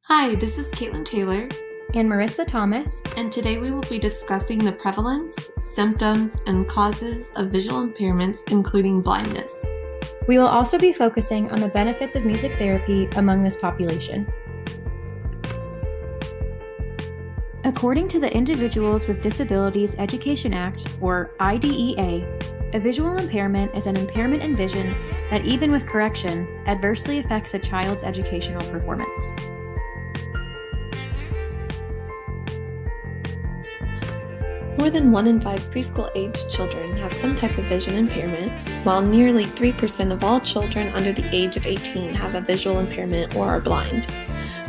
Hi, this is Caitlyn Taylor and Marissa Thomas, and today we will be discussing the prevalence, symptoms, and causes of visual impairments, including blindness. We will also be focusing on the benefits of music therapy among this population. According to the Individuals with Disabilities Education Act, or IDEA, a visual impairment is an impairment in vision that, even with correction, adversely affects a child's educational performance. More than 1 in 5 preschool-aged children have some type of vision impairment, while nearly 3% of all children under the age of 18 have a visual impairment or are blind.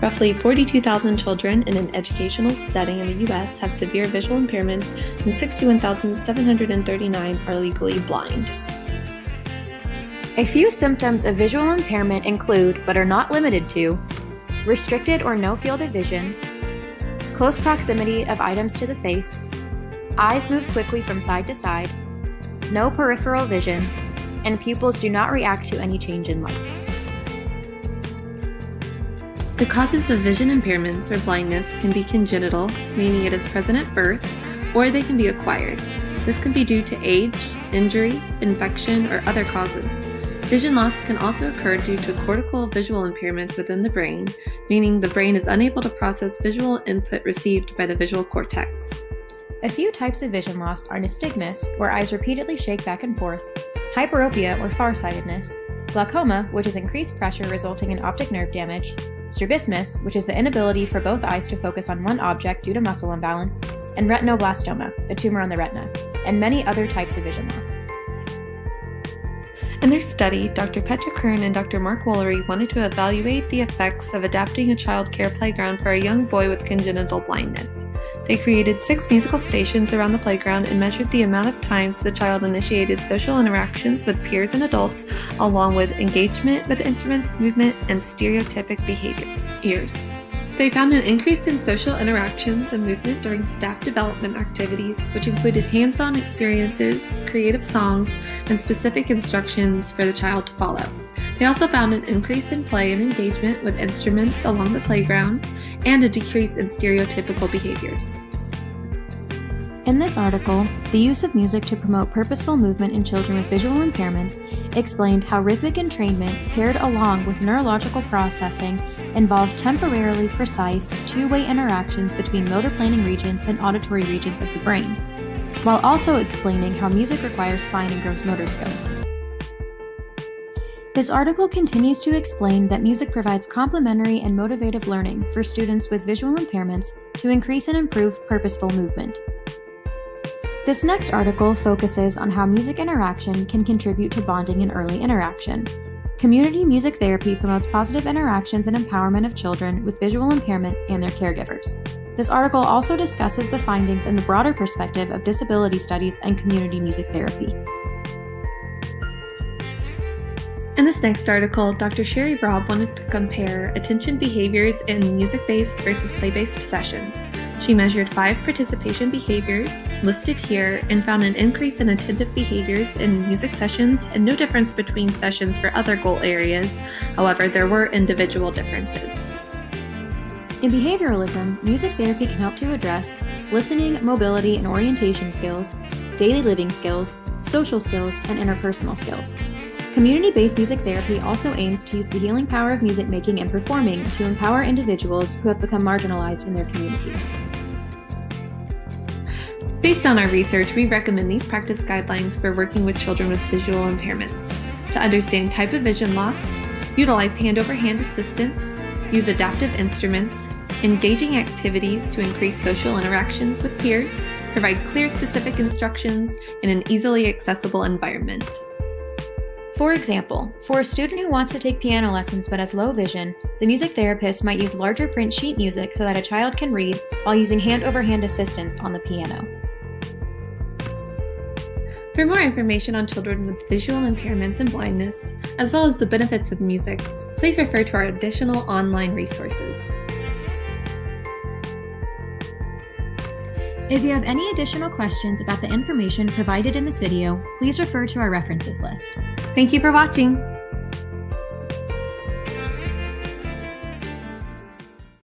Roughly 42,000 children in an educational setting in the U.S. have severe visual impairments, and 61,739 are legally blind. A few symptoms of visual impairment include, but are not limited to, restricted or no field of vision, close proximity of items to the face, eyes move quickly from side to side, no peripheral vision, and pupils do not react to any change in light. The causes of vision impairments or blindness can be congenital, meaning it is present at birth, or they can be acquired. This can be due to age, injury, infection, or other causes. Vision loss can also occur due to cortical visual impairments within the brain, meaning the brain is unable to process visual input received by the visual cortex. A few types of vision loss are nystagmus, where eyes repeatedly shake back and forth, hyperopia, or farsightedness, glaucoma, which is increased pressure resulting in optic nerve damage, strabismus, which is the inability for both eyes to focus on one object due to muscle imbalance, and retinoblastoma, a tumor on the retina, and many other types of vision loss. In their study, Dr. Petra Kern and Dr. Mark Woolery wanted to evaluate the effects of adapting a child care playground for a young boy with congenital blindness. They created 6 musical stations around the playground and measured the amount of times the child initiated social interactions with peers and adults, along with engagement with instruments, movement, and stereotypic behaviors. They found an increase in social interactions and movement during staff development activities, which included hands-on experiences, creative songs, and specific instructions for the child to follow. They also found an increase in play and engagement with instruments along the playground, and a decrease in stereotypical behaviors. In this article, the use of music to promote purposeful movement in children with visual impairments explained how rhythmic entrainment paired along with neurological processing involved temporarily precise two-way interactions between motor planning regions and auditory regions of the brain, while also explaining how music requires fine and gross motor skills. This article continues to explain that music provides complementary and motivative learning for students with visual impairments to increase and improve purposeful movement. This next article focuses on how music interaction can contribute to bonding and early interaction. Community music therapy promotes positive interactions and empowerment of children with visual impairment and their caregivers. This article also discusses the findings in the broader perspective of disability studies and community music therapy. In this next article, Dr. Sherry Robb wanted to compare attention behaviors in music-based versus play-based sessions. She measured 5 participation behaviors, listed here, and found an increase in attentive behaviors in music sessions and no difference between sessions for other goal areas. However, there were individual differences. In behavioralism, music therapy can help to address listening, mobility, and orientation skills, daily living skills, social skills, and interpersonal skills. Community-based music therapy also aims to use the healing power of music making and performing to empower individuals who have become marginalized in their communities. Based on our research, we recommend these practice guidelines for working with children with visual impairments. To understand type of vision loss, utilize hand-over-hand assistance, use adaptive instruments, engaging activities to increase social interactions with peers, provide clear specific instructions, in an easily accessible environment. For example, for a student who wants to take piano lessons but has low vision, the music therapist might use larger print sheet music so that a child can read while using hand-over-hand assistance on the piano. For more information on children with visual impairments and blindness, as well as the benefits of music, please refer to our additional online resources. If you have any additional questions about the information provided in this video, please refer to our references list. Thank you for watching.